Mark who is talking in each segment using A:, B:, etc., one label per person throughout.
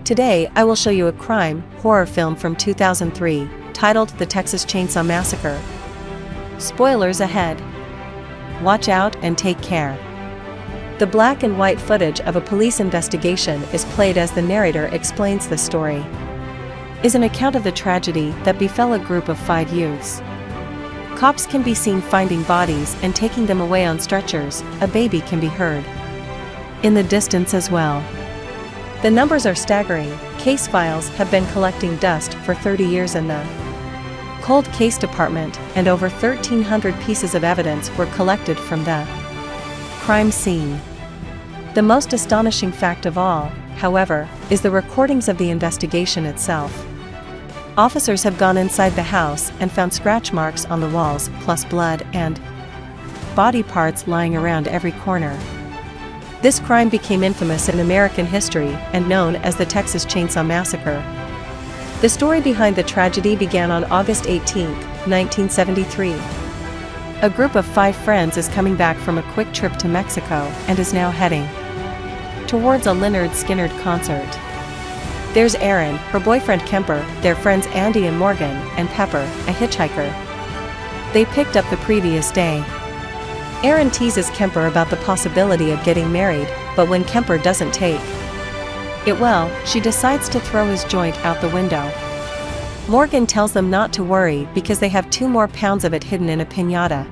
A: Today, I will show you a crime horror film from 2003, titled The Texas Chainsaw Massacre. Spoilers ahead. Watch out and take care. The black and white footage of a police investigation is played as the narrator explains the story. Is an account of the tragedy that befell a group of 5 youths. Cops can be seen finding bodies and taking them away on stretchers. A baby can be heard in the distance as well. The numbers are staggering. Case files have been collecting dust for 30 years in the cold case department, and over 1,300 pieces of evidence were collected from the crime scene. The most astonishing fact of all, however, is the recordings of the investigation itself. Officers have gone inside the house and found scratch marks on the walls, plus blood and body parts lying around every corner. This crime became infamous in American history and known as the Texas Chainsaw Massacre. The story behind the tragedy began on August 18, 1973. A group of 5 friends is coming back from a quick trip to Mexico and is now heading towards a Lynyrd Skynyrd concert. There's Erin, her boyfriend Kemper, their friends Andy and Morgan, and Pepper, a hitchhiker they picked up the previous day. Erin teases Kemper about the possibility of getting married, but when Kemper doesn't take it well, she decides to throw his joint out the window. Morgan tells them not to worry because they have 2 more pounds of it hidden in a piñata,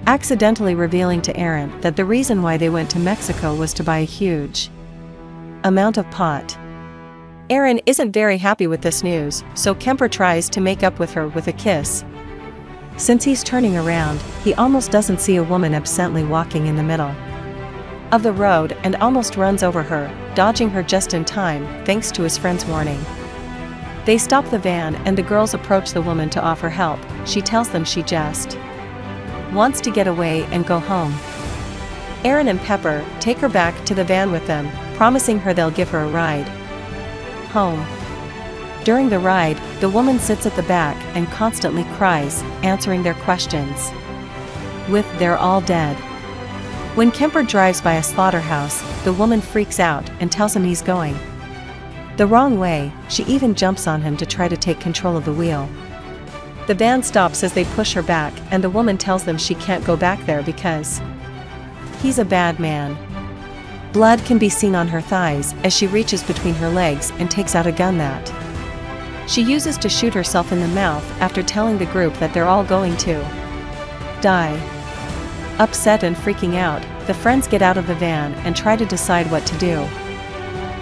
A: accidentally revealing to Erin that the reason why they went to Mexico was to buy a huge amount of pot. Erin isn't very happy with this news, so Kemper tries to make up with her with a kiss. Since he's turning around, he almost doesn't see a woman absently walking in the middle of the road and almost runs over her, dodging her just in time, thanks to his friend's warning. They stop the van and the girls approach the woman to offer help. She tells them she just wants to get away and go home. Erin and Pepper take her back to the van with them, promising her they'll give her a ride home. During the ride, the woman sits at the back and constantly cries, answering their questions with "they're all dead." When Kemper drives by a slaughterhouse, the woman freaks out and tells him he's going the wrong way. She even jumps on him to try to take control of the wheel. The van stops as they push her back, and the woman tells them she can't go back there because he's a bad man. Blood can be seen on her thighs as she reaches between her legs and takes out a gun that she uses to shoot herself in the mouth after telling the group that they're all going to die. Upset and freaking out, the friends get out of the van and try to decide what to do.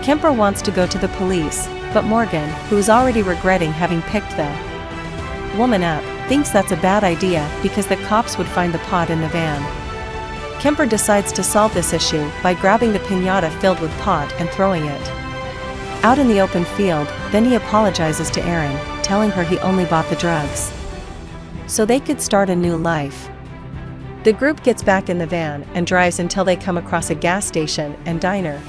A: Kemper wants to go to the police, but Morgan, who is already regretting having picked the woman up, thinks that's a bad idea because the cops would find the pot in the van. Kemper decides to solve this issue by grabbing the piñata filled with pot and throwing it out in the open field. Then he apologizes to Erin, telling her he only bought the drugs so they could start a new life. The group gets back in the van and drives until they come across a gas station and diner.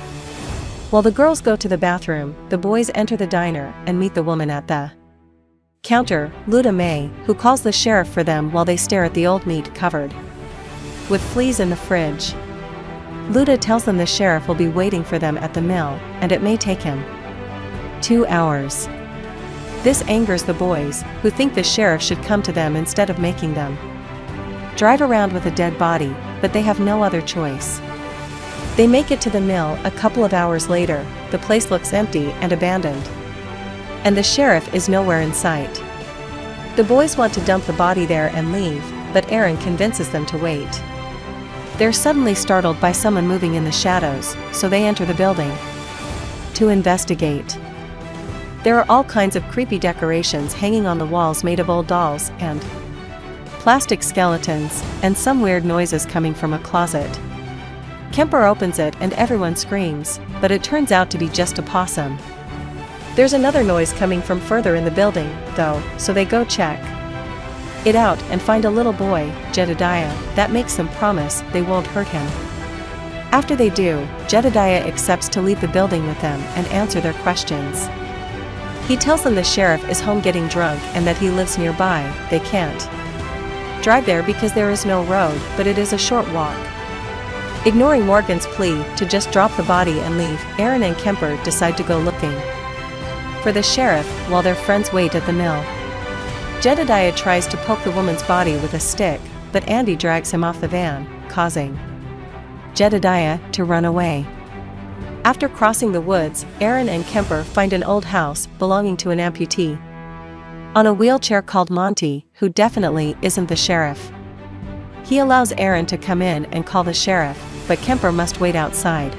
A: While the girls go to the bathroom, the boys enter the diner and meet the woman at the counter, Luda May, who calls the sheriff for them while they stare at the old meat covered with fleas in the fridge. Luda tells them the sheriff will be waiting for them at the mill, and it may take him 2 hours. This angers the boys, who think the sheriff should come to them instead of making them drive around with a dead body, but they have no other choice. They make it to the mill a couple of hours later. The place looks empty and abandoned, and the sheriff is nowhere in sight. The boys want to dump the body there and leave, but Erin convinces them to wait. They're suddenly startled by someone moving in the shadows, so they enter the building to investigate. There are all kinds of creepy decorations hanging on the walls made of old dolls and plastic skeletons, and some weird noises coming from a closet. Kemper opens it and everyone screams, but it turns out to be just a possum. There's another noise coming from further in the building, though, so they go check it out and find a little boy, Jedediah, that makes them promise they won't hurt him. After they do, Jedediah accepts to leave the building with them and answer their questions. He tells them the sheriff is home getting drunk and that he lives nearby. They can't drive there because there is no road, but it is a short walk. Ignoring Morgan's plea to just drop the body and leave, Erin and Kemper decide to go looking. for the sheriff while their friends wait at the mill. Jedediah tries to poke the woman's body with a stick, but Andy drags him off the van, causing Jedediah to run away. After crossing the woods, Aaron and Kemper find an old house belonging to an amputee on a wheelchair called Monty, who definitely isn't the sheriff. He allows Aaron to come in and call the sheriff, but Kemper must wait outside.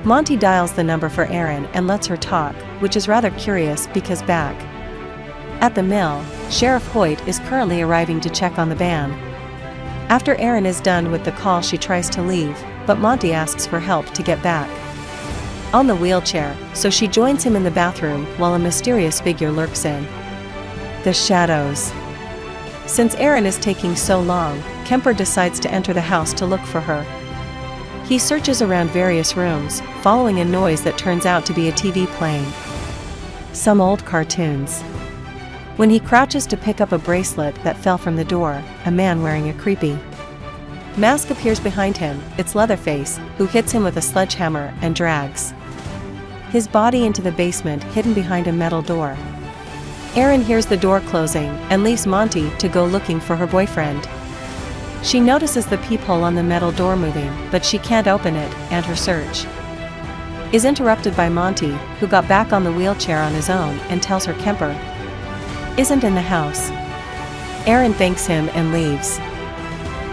A: Monty dials the number for Aaron and lets her talk, which is rather curious because back at the mill, Sheriff Hoyt is currently arriving to check on the van. After Aaron is done with the call, she tries to leave, but Monty asks for help to get back on the wheelchair, so she joins him in the bathroom while a mysterious figure lurks in the shadows. Since Aaron is taking so long, Kemper decides to enter the house to look for her. He searches around various rooms, following a noise that turns out to be a TV playing some old cartoons. When he crouches to pick up a bracelet that fell from the door, a man wearing a creepy mask appears behind him. It's Leatherface, who hits him with a sledgehammer and drags his body into the basement hidden behind a metal door. Aaron hears the door closing and leaves Monty to go looking for her boyfriend. She notices the peephole on the metal door moving, but she can't open it, and her search is interrupted by Monty, who got back on the wheelchair on his own and tells her Kemper isn't in the house. Aaron thanks him and leaves.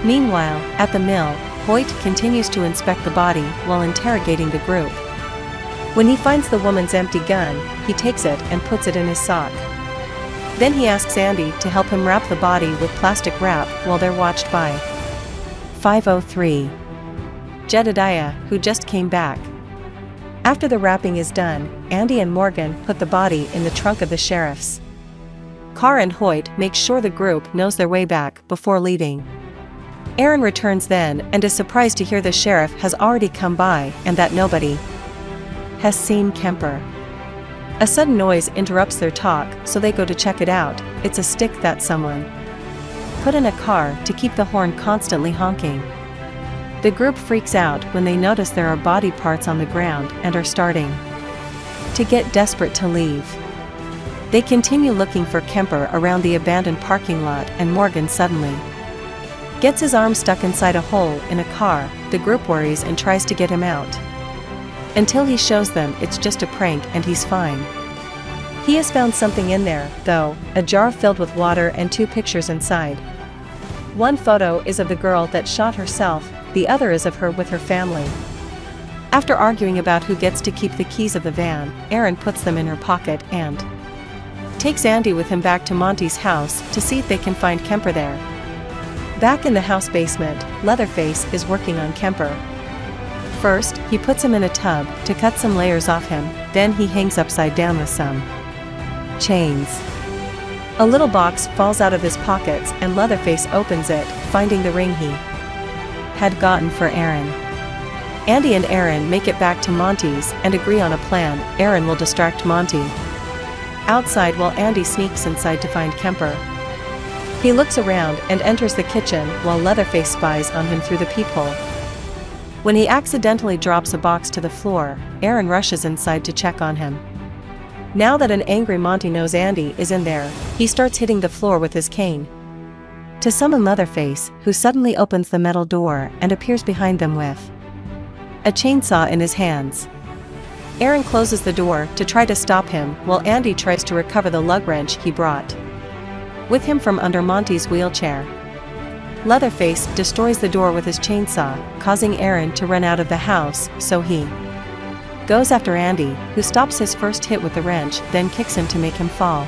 A: Meanwhile, at the mill, Hoyt continues to inspect the body while interrogating the group. When he finds the woman's empty gun, he takes it and puts it in his sock. Then he asks Andy to help him wrap the body with plastic wrap while they're watched by 503 Jedediah, who just came back. After the wrapping is done, Andy and Morgan put the body in the trunk of the sheriff's car, and Hoyt makes sure the group knows their way back before leaving. Aaron returns then and is surprised to hear the sheriff has already come by and that nobody has seen Kemper. A sudden noise interrupts their talk, so they go to check it out. It's a stick that someone put in a car to keep the horn constantly honking. The group freaks out when they notice there are body parts on the ground and are starting to get desperate to leave. They continue looking for Kemper around the abandoned parking lot, and Morgan suddenly gets his arm stuck inside a hole in a car. The group worries and tries to get him out, until he shows them it's just a prank and he's fine. He has found something in there, though, a jar filled with water and 2 pictures inside. One photo is of the girl that shot herself, the other is of her with her family. After arguing about who gets to keep the keys of the van, Aaron puts them in her pocket and takes Andy with him back to Monty's house to see if they can find Kemper there. Back in the house basement, Leatherface is working on Kemper. First, he puts him in a tub to cut some layers off him, then he hangs upside down with some chains. A little box falls out of his pockets and Leatherface opens it, finding the ring he had gotten for Aaron. Andy and Aaron make it back to Monty's and agree on a plan. Aaron will distract Monty outside while Andy sneaks inside to find Kemper. He looks around and enters the kitchen while Leatherface spies on him through the peephole. When he accidentally drops a box to the floor, Aaron rushes inside to check on him. Now that an angry Monty knows Andy is in there, he starts hitting the floor with his cane to summon Leatherface, who suddenly opens the metal door and appears behind them with a chainsaw in his hands. Aaron closes the door to try to stop him while Andy tries to recover the lug wrench he brought with him from under Monty's wheelchair. Leatherface destroys the door with his chainsaw, causing Aaron to run out of the house, so he goes after Andy, who stops his first hit with the wrench, then kicks him to make him fall.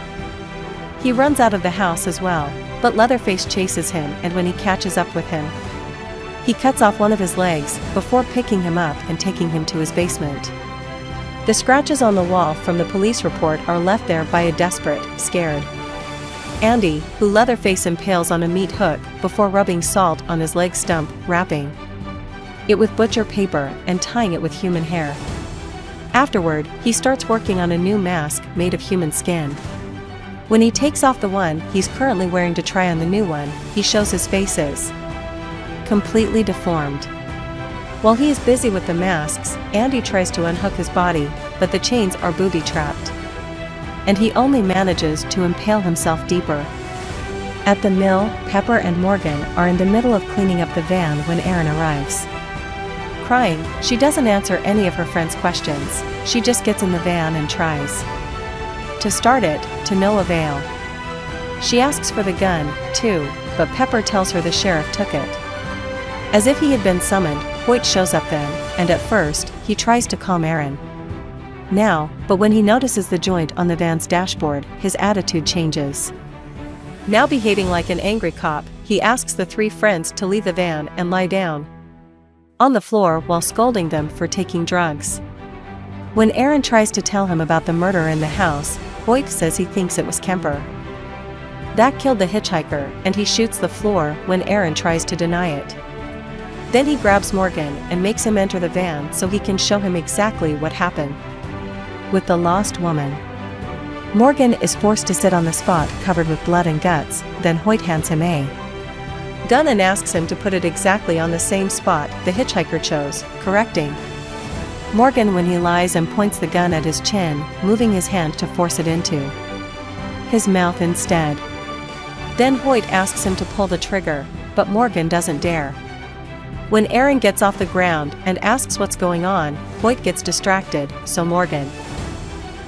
A: He runs out of the house as well, but Leatherface chases him, and when he catches up with him, he cuts off one of his legs before picking him up and taking him to his basement. The scratches on the wall from the police report are left there by a desperate, scared Andy, who Leatherface impales on a meat hook before rubbing salt on his leg stump, wrapping it with butcher paper and tying it with human hair. Afterward, he starts working on a new mask made of human skin. When he takes off the one he's currently wearing to try on the new one, he shows his face is completely deformed. While he is busy with the masks, Andy tries to unhook his body, but the chains are booby-trapped. and he only manages to impale himself deeper. At the mill, Pepper and Morgan are in the middle of cleaning up the van when Erin arrives. Crying, she doesn't answer any of her friends' questions, she just gets in the van and tries to start it, to no avail. She asks for the gun, too, but Pepper tells her the sheriff took it. As if he had been summoned, Hoyt shows up then, and at first, he tries to calm Erin. Now, but when he notices the joint on the van's dashboard, his attitude changes. Now behaving like an angry cop, he asks the three friends to leave the van and lie down on the floor while scolding them for taking drugs. When Erin tries to tell him about the murder in the house, Hoyt says he thinks it was Kemper that killed the hitchhiker, and he shoots the floor when Erin tries to deny it. Then he grabs Morgan and makes him enter the van so he can show him exactly what happened with the lost woman. Morgan is forced to sit on the spot covered with blood and guts, then Hoyt hands him a gun and asks him to put it exactly on the same spot the hitchhiker chose, correcting Morgan when he lies and points the gun at his chin, moving his hand to force it into his mouth instead. Then Hoyt asks him to pull the trigger, but Morgan doesn't dare. When Erin gets off the ground and asks what's going on, Hoyt gets distracted, so Morgan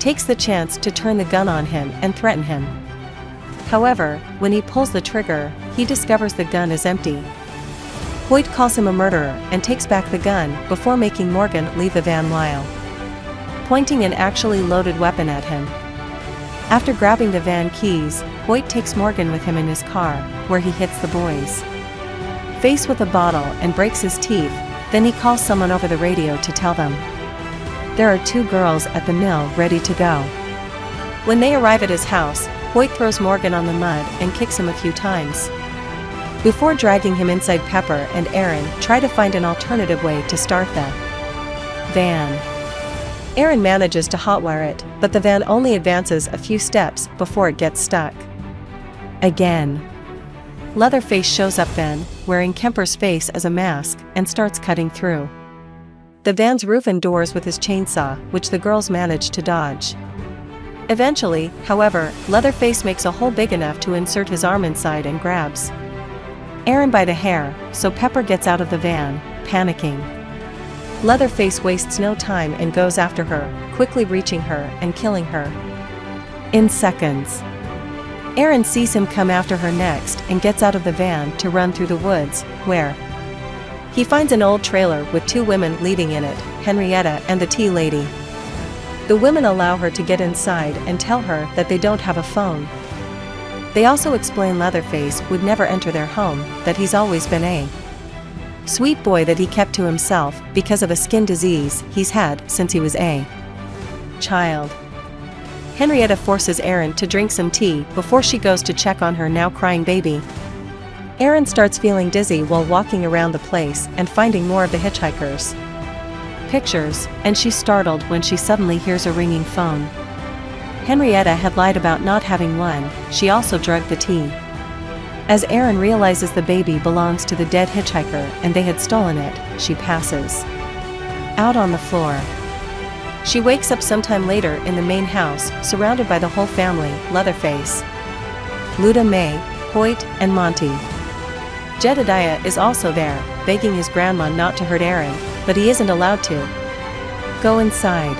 A: takes the chance to turn the gun on him and threaten him. However, when he pulls the trigger, he discovers the gun is empty. Hoyt calls him a murderer and takes back the gun before making Morgan leave the van while pointing an actually loaded weapon at him. After grabbing the van keys, Hoyt takes Morgan with him in his car, where he hits the boy's face with a bottle and breaks his teeth. Then he calls someone over the radio to tell them there are two girls at the mill ready to go. When they arrive at his house, Hoyt throws Morgan on the mud and kicks him a few times before dragging him inside. Pepper and Erin try to find an alternative way to start the van. Erin manages to hotwire it, but the van only advances a few steps before it gets stuck again. Leatherface shows up then, wearing Kemper's face as a mask, and starts cutting through the van's roof and doors with his chainsaw, which the girls manage to dodge. Eventually, however, Leatherface makes a hole big enough to insert his arm inside and grabs Erin by the hair, so Pepper gets out of the van, panicking. Leatherface wastes no time and goes after her, quickly reaching her and killing her in seconds. Erin sees him come after her next and gets out of the van to run through the woods, where he finds an old trailer with two women leading in it, Henrietta and the tea lady. The women allow her to get inside and tell her that they don't have a phone. They also explain Leatherface would never enter their home, that he's always been a sweet boy that he kept to himself because of a skin disease he's had since he was a child. Henrietta forces Erin to drink some tea before she goes to check on her now crying baby. Erin starts feeling dizzy while walking around the place and finding more of the hitchhikers' pictures, and she's startled when she suddenly hears a ringing phone. Henrietta had lied about not having one, she also drugged the tea. As Erin realizes the baby belongs to the dead hitchhiker and they had stolen it, she passes out on the floor. She wakes up sometime later in the main house, surrounded by the whole family, Leatherface, Luda May, Hoyt, and Monty. Jedediah is also there, begging his grandma not to hurt Erin, but he isn't allowed to go inside.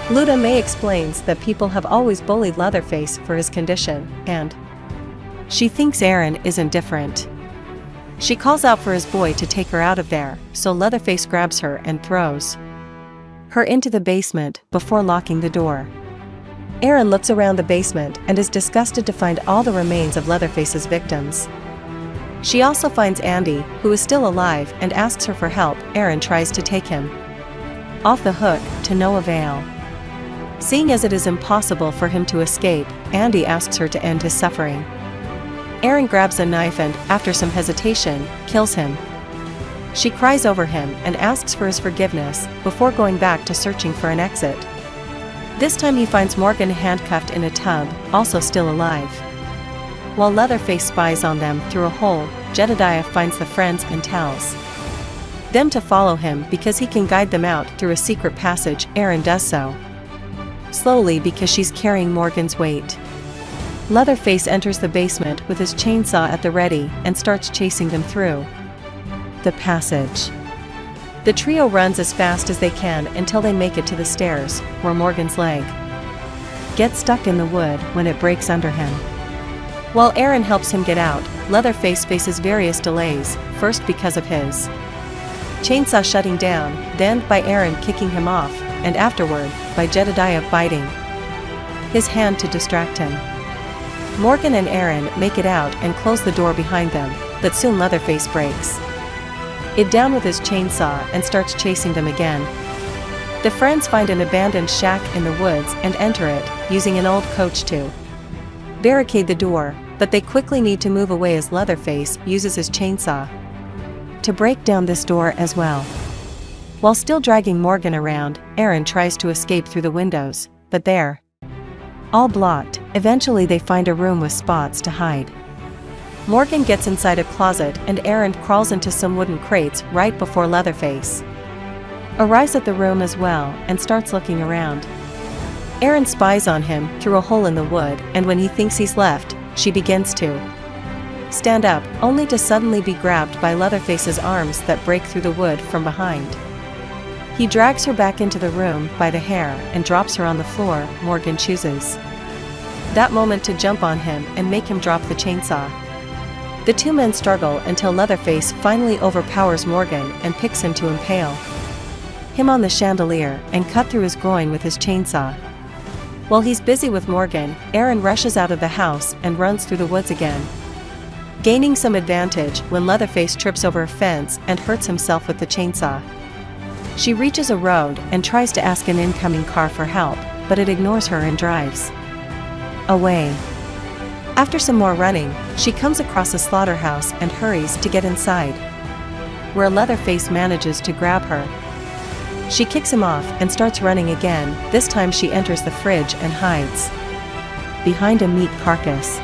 A: Luda May explains that people have always bullied Leatherface for his condition, and she thinks Erin isn't different. She calls out for his boy to take her out of there, so Leatherface grabs her and throws her into the basement before locking the door. Erin looks around the basement and is disgusted to find all the remains of Leatherface's victims. She also finds Andy, who is still alive, and asks her for help. Erin tries to take him off the hook, to no avail. Seeing as it is impossible for him to escape, Andy asks her to end his suffering. Erin grabs a knife and, after some hesitation, kills him. She cries over him and asks for his forgiveness, before going back to searching for an exit. This time he finds Morgan handcuffed in a tub, also still alive. While Leatherface spies on them through a hole, Jedediah finds the friends and tells them to follow him because he can guide them out through a secret passage. Erin does so. slowly because she's carrying Morgan's weight. Leatherface enters the basement with his chainsaw at the ready and starts chasing them through the passage. The trio runs as fast as they can until they make it to the stairs, where Morgan's leg gets stuck in the wood when it breaks under him. While Aaron helps him get out, Leatherface faces various delays, first because of his chainsaw shutting down, then by Aaron kicking him off, and afterward, by Jedediah biting his hand to distract him. Morgan and Aaron make it out and close the door behind them, but soon Leatherface breaks it down with his chainsaw and starts chasing them again. The friends find an abandoned shack in the woods and enter it, using an old coach to barricade the door, but they quickly need to move away as Leatherface uses his chainsaw to break down this door as well. While still dragging Morgan around, Aaron tries to escape through the windows, but they're all blocked. Eventually they find a room with spots to hide. Morgan gets inside a closet and Aaron crawls into some wooden crates right before Leatherface arrives at the room as well and starts looking around. Aaron spies on him through a hole in the wood, and when he thinks he's left, she begins to stand up, only to suddenly be grabbed by Leatherface's arms that break through the wood from behind. He drags her back into the room by the hair and drops her on the floor. Morgan chooses that moment to jump on him and make him drop the chainsaw. The two men struggle until Leatherface finally overpowers Morgan and picks him to impale him on the chandelier and cut through his groin with his chainsaw. While he's busy with Morgan, Aaron rushes out of the house and runs through the woods again, gaining some advantage when Leatherface trips over a fence and hurts himself with the chainsaw. She reaches a road and tries to ask an incoming car for help, but it ignores her and drives away. After some more running, she comes across a slaughterhouse and hurries to get inside, where Leatherface manages to grab her. She kicks him off and starts running again. This time she enters the fridge and hides behind a meat carcass.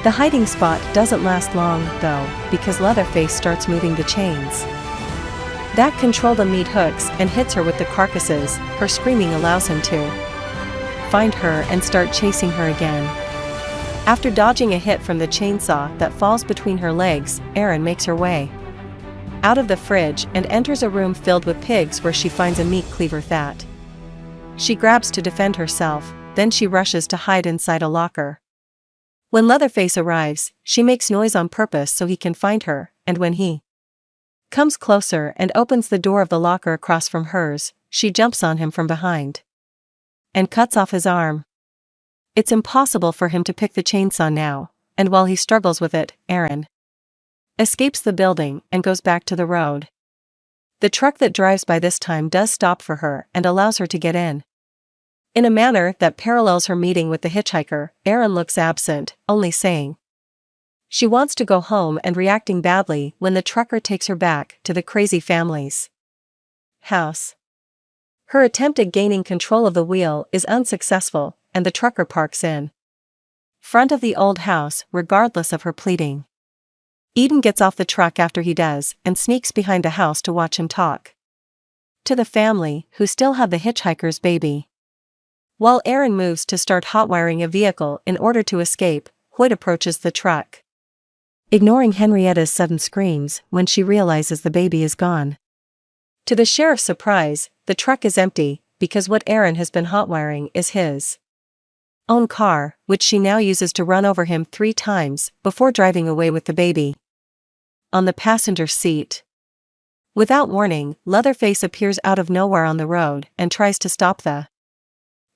A: The hiding spot doesn't last long, though, because Leatherface starts moving the chains that control the meat hooks and hits her with the carcasses. Her screaming allows him to find her and start chasing her again. After dodging a hit from the chainsaw that falls between her legs, Aaron makes her way out of the fridge and enters a room filled with pigs where she finds a meat cleaver that she grabs to defend herself, then she rushes to hide inside a locker. When Leatherface arrives, she makes noise on purpose so he can find her, and when he comes closer and opens the door of the locker across from hers, she jumps on him from behind and cuts off his arm. It's impossible for him to pick the chainsaw now, and while he struggles with it, Aaron escapes the building and goes back to the road. The truck that drives by this time does stop for her and allows her to get in. In a manner that parallels her meeting with the hitchhiker, Aaron looks absent, only saying she wants to go home and reacting badly when the trucker takes her back to the crazy family's house. Her attempt at gaining control of the wheel is unsuccessful, and the trucker parks in front of the old house regardless of her pleading. Eden gets off the truck after he does and sneaks behind the house to watch him talk to the family, who still have the hitchhiker's baby. While Aaron moves to start hotwiring a vehicle in order to escape, Hoyt approaches the truck, ignoring Henrietta's sudden screams when she realizes the baby is gone. To the sheriff's surprise, the truck is empty, because what Aaron has been hotwiring is his own car, which she now uses to run over him 3 times before driving away with the baby on the passenger seat. Without warning, Leatherface appears out of nowhere on the road and tries to stop the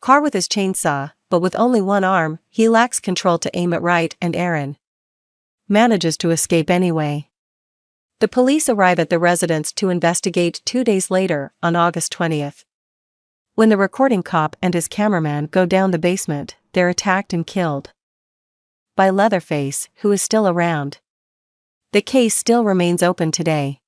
A: car with his chainsaw, but with only one arm, he lacks control to aim it right, and Aaron manages to escape anyway. The police arrive at the residence to investigate 2 days later, on August 20th. When the recording cop and his cameraman go down the basement, they're attacked and killed by Leatherface, who is still around. The case still remains open today.